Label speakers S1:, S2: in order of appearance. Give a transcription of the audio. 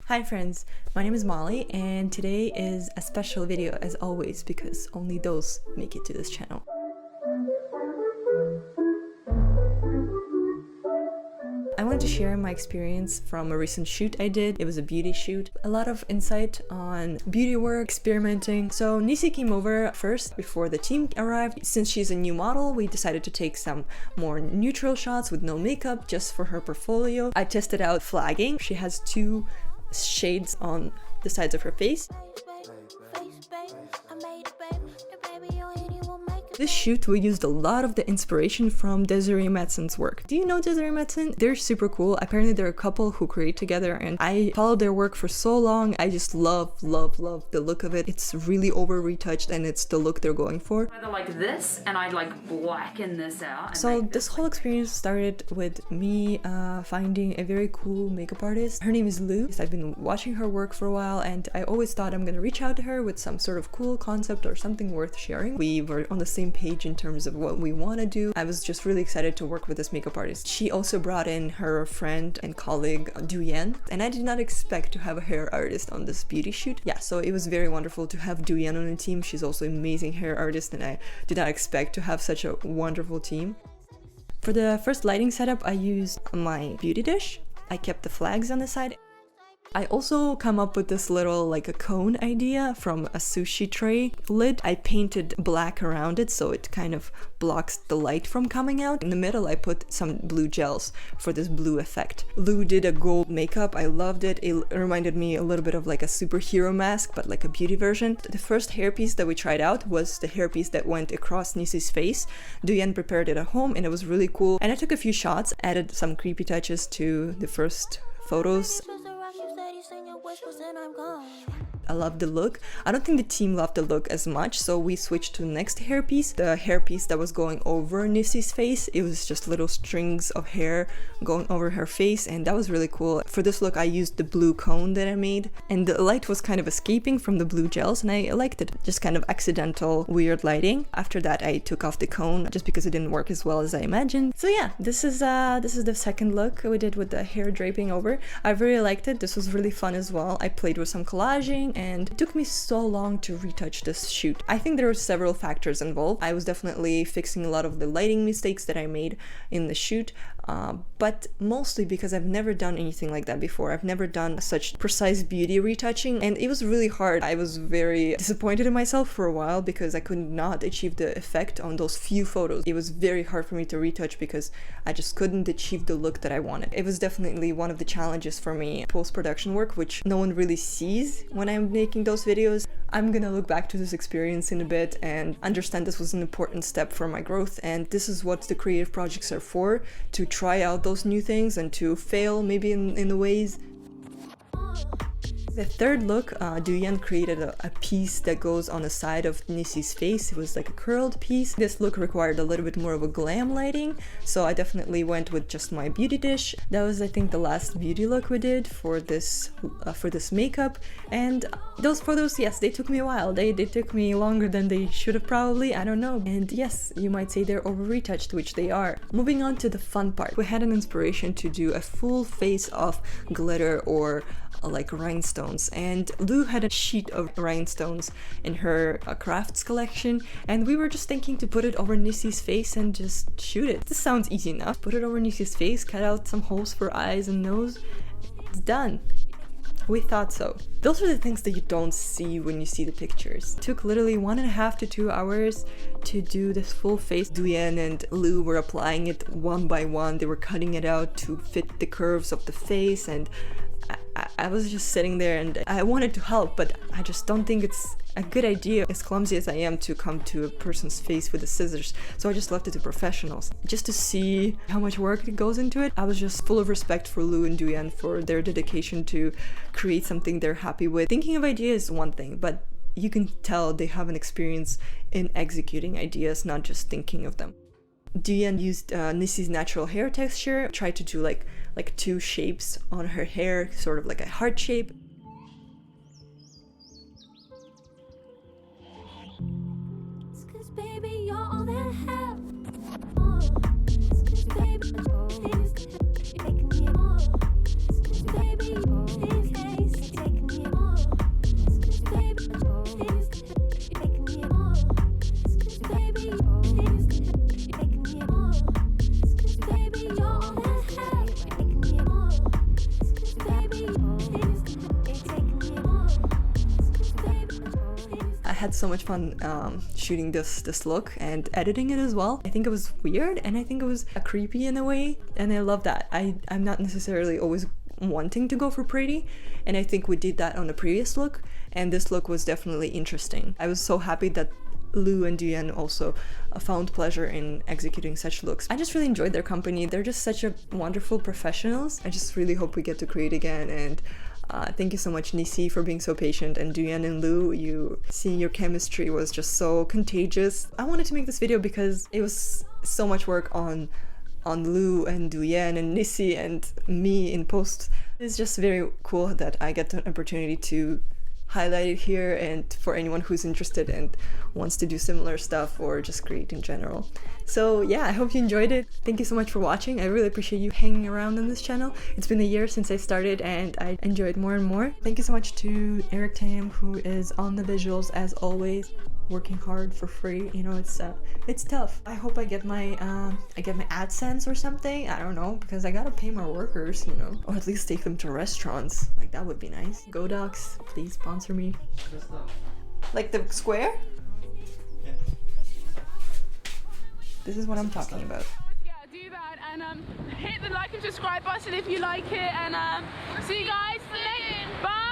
S1: Hi friends, my name is Molly and today is a special video as always because only those make it to this channel. I wanted to share my experience from a recent shoot I did. It was a beauty shoot. A lot of insight on beauty work, experimenting. So Nisi came over first before the team arrived. Since she's a new model, we decided to take some more neutral shots with no makeup just for her portfolio. I tested out flagging. She has two shades on the sides of her face. This shoot, we used a lot of the inspiration from Desiree Matson's work. Do you know Desiree Matson? They're super cool. Apparently they're a couple who create together and I followed their work for so long. I just love the look of it. It's really over retouched and it's the look they're going for.
S2: Either like this and I'd like blacken this out. And
S1: so this whole experience started with me finding a very cool makeup artist. Her name is Lou. I've been watching her work for a while and I always thought I'm gonna reach out to her with some sort of cool concept or something worth sharing. We were on the same page in terms of what we want to do. I was just really excited to work with this makeup artist. She also brought in her friend and colleague Duyen, and I did not expect to have a hair artist on this beauty shoot. Yeah, so it was very wonderful to have Duyen on the team. She's also an amazing hair artist and I did not expect to have such a wonderful team. For the first lighting setup, I used my beauty dish. I kept the flags on the side. I also come up with this little like a cone idea from a sushi tray lid. I painted black around it so it kind of blocks the light from coming out. In the middle I put some blue gels for this blue effect. Lou did a gold makeup. I loved it. It reminded me a little bit of like a superhero mask but like a beauty version. The first hairpiece that we tried out was the hairpiece that went across Nisi's face. Duyen prepared it at home and it was really cool. And I took a few shots, added some creepy touches to the first photos. I love the look. I don't think the team loved the look as much, so we switched to the next hairpiece. The hairpiece that was going over Nisi's face. It was just little strings of hair going over her face and that was really cool. For this look I used the blue cone that I made and the light was kind of escaping from the blue gels and I liked it. Just kind of accidental weird lighting. After that I took off the cone just because it didn't work as well as I imagined. So yeah, this is the second look we did with the hair draping over. I really liked it. This was really fun as well. I played with some collaging and it took me so long to retouch this shoot. I think there were several factors involved. I was definitely fixing a lot of the lighting mistakes that I made in the shoot, but mostly because I've never done anything like that before. I've never done such precise beauty retouching and it was really hard. I was very disappointed in myself for a while because I could not achieve the effect on those few photos. It was very hard for me to retouch because I just couldn't achieve the look that I wanted. It was definitely one of the challenges for me. Post-production work, which no one really sees when I'm making those videos. I'm gonna look back to this experience in a bit and understand this was an important step for my growth and this is what the creative projects are for, to try out those new things and to fail maybe in the ways. The third look, Duyen created a piece that goes on the side of Nisi's face. It was like a curled piece. This look required a little bit more of a glam lighting, so I definitely went with just my beauty dish. That was, I think, the last beauty look we did for this makeup. And those photos, yes, they took me a while. They took me longer than they should have probably, I don't know. And yes, you might say they're over-retouched, which they are. Moving on to the fun part. We had an inspiration to do a full face of glitter or like rhinestones, and Lou had a sheet of rhinestones in her crafts collection and we were just thinking to put it over Nisi's face and just shoot it. This sounds easy enough. Put it over Nisi's face, cut out some holes for eyes and nose. It's done. We thought so. Those are the things that you don't see when you see the pictures. It took literally 1.5 to 2 hours to do this full face. Duyen and Lou were applying it one by one. They were cutting it out to fit the curves of the face and I was just sitting there and I wanted to help, but I just don't think it's a good idea, as clumsy as I am, to come to a person's face with the scissors. So I just left it to professionals. Just to see how much work goes into it, I was just full of respect for Lou and Duyen for their dedication to create something they're happy with. Thinking of ideas is one thing, but you can tell they have an experience in executing ideas, not just thinking of them. Duyen used Nisi's natural hair texture, tried to do like two shapes on her hair, sort of like a heart shape. had so much fun shooting this look and editing it as well. I think it was weird and I think it was creepy in a way, and I love that. I'm not necessarily always wanting to go for pretty, and I think we did that on the previous look, and this look was definitely interesting. I was so happy that Lou and Duyen also found pleasure in executing such looks. I just really enjoyed their company. They're just such a wonderful professionals. I just really hope we get to create again, and thank you so much, Nisi, for being so patient, and Duyen and Lou, seeing your chemistry was just so contagious. I wanted to make this video because it was so much work on Lou and Duyen and Nisi and me in post. It's just very cool that I get the opportunity to highlight it here, and for anyone who's interested and wants to do similar stuff or just create in general. So yeah, I hope you enjoyed it. Thank you so much for watching. I really appreciate you hanging around on this channel. It's been a year since I started and I enjoyed more and more. Thank you so much to Eric Tam, who is on the visuals as always, working hard for free. You know, it's tough. I hope I get my AdSense or something. I don't know, because I gotta pay my workers, you know, or at least take them to restaurants. Like, that would be nice. Go Docs, please sponsor me. Like the square?
S3: Yeah.
S1: This is what I'm talking about.
S4: Yeah, do that, and hit the like and subscribe button if you like it, and see you guys later. Bye.